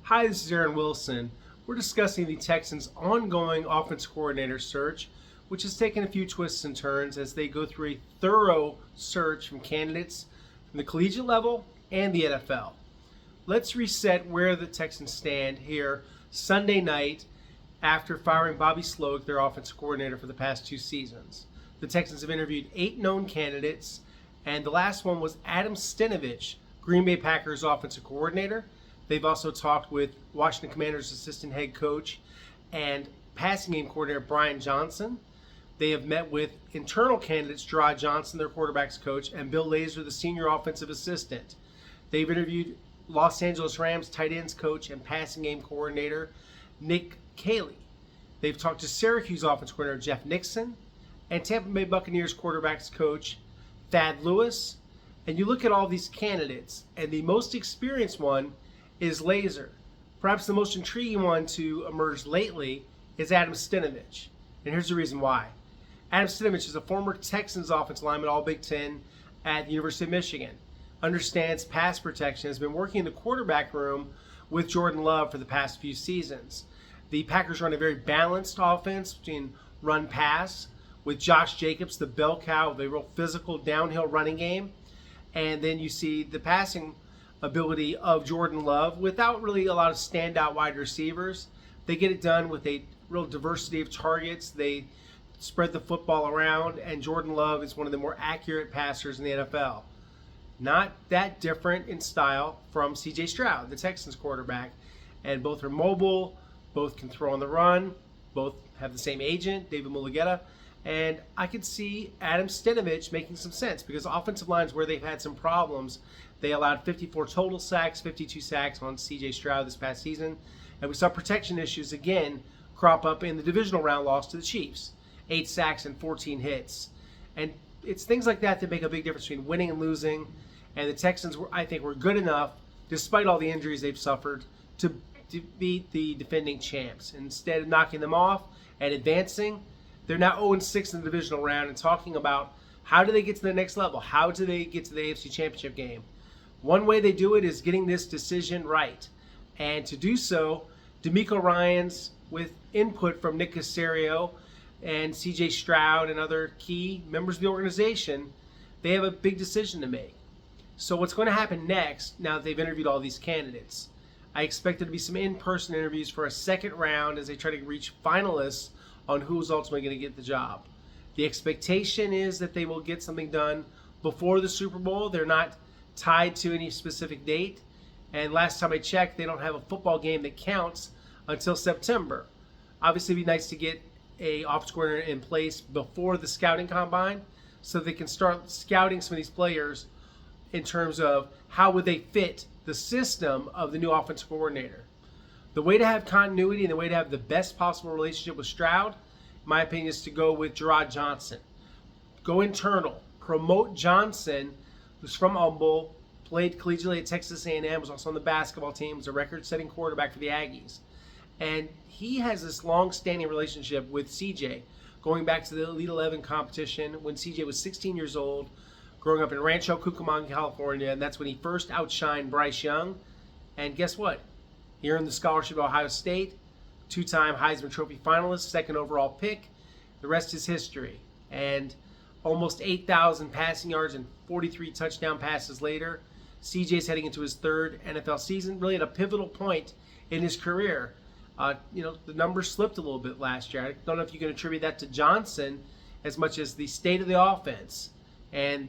Hi, this is Aaron Wilson. We're discussing the Texans' ongoing offense coordinator search, which has taken a few twists and turns as they go through a thorough search from candidates from the collegiate level and the NFL. Let's reset where the Texans stand here Sunday night after firing Bobby Slowick, their offensive coordinator for the past 2 seasons. The Texans have interviewed 8 known candidates, and the last one was Adam Stenavich, Green Bay Packers offensive coordinator. They've also talked with Washington Commanders assistant head coach and passing game coordinator Brian Johnson. They have met with internal candidates Jerrod Johnson, their quarterback's coach, and Bill Lazor, the senior offensive assistant. They've interviewed Los Angeles Rams tight ends coach and passing game coordinator Nick Caley. They've talked to Syracuse offensive coordinator Jeff Nixon and Tampa Bay Buccaneers quarterback's coach Thad Lewis. And you look at all these candidates, and the most experienced one is Lazor. Perhaps the most intriguing one to emerge lately is Adam Stenavich. And here's the reason why. Adam Stenavich is a former Texans offensive lineman, all Big Ten at the University of Michigan. Understands pass protection, has been working in the quarterback room with Jordan Love for the past few seasons. The Packers run a very balanced offense between run-pass with Josh Jacobs, the bell cow of a real physical downhill running game. And then you see the passing ability of Jordan Love without really a lot of standout wide receivers. They get it done with a real diversity of targets. They spread the football around, and Jordan Love is one of the more accurate passers in the NFL. Not that different in style from C.J. Stroud, the Texans quarterback. And both are mobile, both can throw on the run, both have the same agent, David Mulugeta. And I could see Adam Stenavich making some sense because offensive lines where they've had some problems, they allowed 54 total sacks, 52 sacks on C.J. Stroud this past season. And we saw protection issues again crop up in the divisional round loss to the Chiefs. 8 sacks and 14 hits. And it's things like that that make a big difference between winning and losing. And the Texans, I think, were good enough, despite all the injuries they've suffered, to beat the defending champs. Instead of knocking them off and advancing, they're now 0-6 in the divisional round and talking about how do they get to the next level? How do they get to the AFC Championship game? One way they do it is getting this decision right. And to do so, DeMeco Ryans, with input from Nick Caserio and C.J. Stroud and other key members of the organization, they have a big decision to make. So what's going to happen next, now that they've interviewed all these candidates, I expect there to be some in-person interviews for a second round as they try to reach finalists on who's ultimately going to get the job. The expectation is that they will get something done before the Super Bowl. They're not tied to any specific date. And last time I checked, they don't have a football game that counts until September. Obviously, it'd be nice to get a offensive coordinator in place before the scouting combine so they can start scouting some of these players in terms of how would they fit the system of the new offensive coordinator. The way to have continuity and the way to have the best possible relationship with Stroud, in my opinion, is to go with Jerrod Johnson. Go internal. Promote Johnson, who's from Humble, played collegiately at Texas A&M, was also on the basketball team, was a record-setting quarterback for the Aggies. And he has this long-standing relationship with CJ, going back to the Elite 11 competition when CJ was 16 years old, growing up in Rancho Cucamonga, California, and that's when he first outshined Bryce Young. And guess what? He earned the scholarship at Ohio State, 2-time Heisman Trophy finalist, 2nd overall pick. The rest is history. And almost 8,000 passing yards and 43 touchdown passes later, CJ's heading into his 3rd NFL season, really at a pivotal point in his career. The numbers slipped a little bit last year. I don't know if you can attribute that to Johnson as much as the state of the offense. And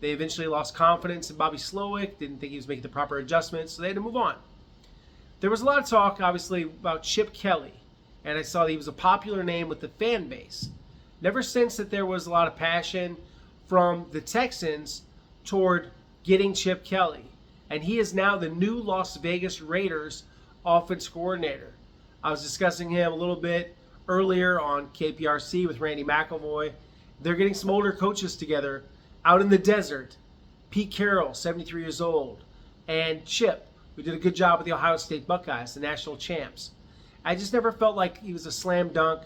they eventually lost confidence in Bobby Slowick, didn't think he was making the proper adjustments, so they had to move on. There was a lot of talk, obviously, about Chip Kelly, and I saw that he was a popular name with the fan base. Never sensed that there was a lot of passion from the Texans toward getting Chip Kelly, and he is now the new Las Vegas Raiders offense coordinator. I was discussing him a little bit earlier on KPRC with Randy McElvoy. They're getting some older coaches together out in the desert. Pete Carroll, 73 years old, and Chip, who did a good job with the Ohio State Buckeyes, the national champs. I just never felt like he was a slam dunk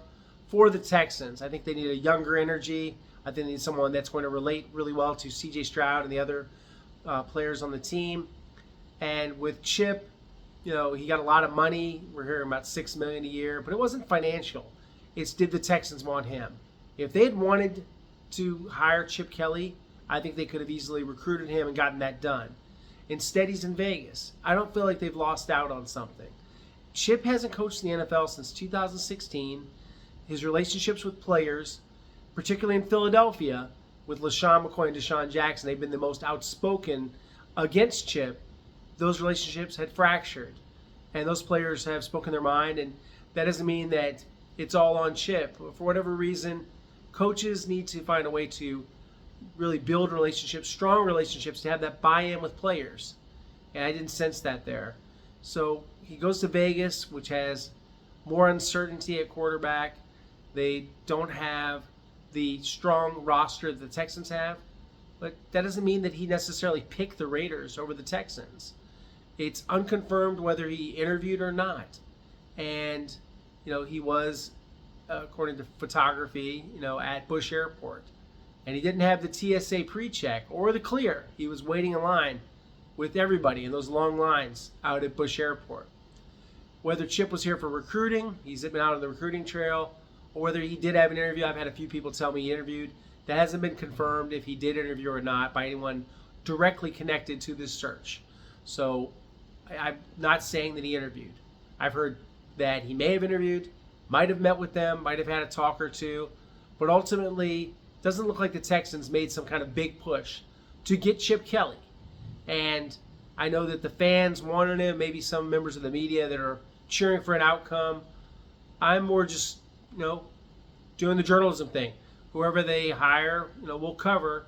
for the Texans. I think they need a younger energy. I think they need someone that's going to relate really well to C.J. Stroud and the other players on the team. And with Chip, he got a lot of money. We're hearing about $6 million a year, but it wasn't financial. It's did the Texans want him? If they had wanted to hire Chip Kelly, I think they could have easily recruited him and gotten that done. Instead, he's in Vegas. I don't feel like they've lost out on something. Chip hasn't coached in the NFL since 2016. His relationships with players, particularly in Philadelphia, with LaShawn McCoy and Deshaun Jackson, they've been the most outspoken against Chip. Those relationships had fractured, and those players have spoken their mind, and that doesn't mean that it's all on Chip. For whatever reason, coaches need to find a way to really build relationships, strong relationships, to have that buy-in with players, and I didn't sense that there. So he goes to Vegas, which has more uncertainty at quarterback. They don't have the strong roster that the Texans have, but that doesn't mean that he necessarily picked the Raiders over the Texans. It's unconfirmed whether he interviewed or not. And, he was, according to photography, at Bush Airport. And he didn't have the TSA pre-check or the clear. He was waiting in line with everybody in those long lines out at Bush Airport. Whether Chip was here for recruiting, he's been out on the recruiting trail, or whether he did have an interview. I've had a few people tell me he interviewed. That hasn't been confirmed if he did interview or not by anyone directly connected to this search. So I'm not saying that he interviewed. I've heard that he may have interviewed, might have met with them, might have had a talk or two, but ultimately doesn't look like the Texans made some kind of big push to get Chip Kelly. And I know that the fans wanted him, maybe some members of the media that are cheering for an outcome. I'm more just, doing the journalism thing. Whoever they hire, we'll cover,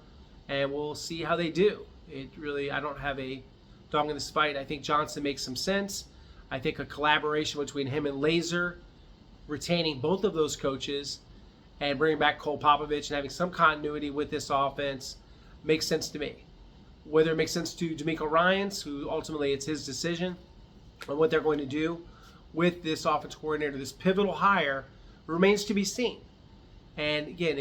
and we'll see how they do. I don't have a dog in this fight. I think Johnson makes some sense. I think a collaboration between him and Laser, retaining both of those coaches and bringing back Cole Popovich and having some continuity with this offense makes sense to me. Whether it makes sense to D'Amico Ryans, who ultimately it's his decision on what they're going to do with this offense coordinator, this pivotal hire, remains to be seen. And again,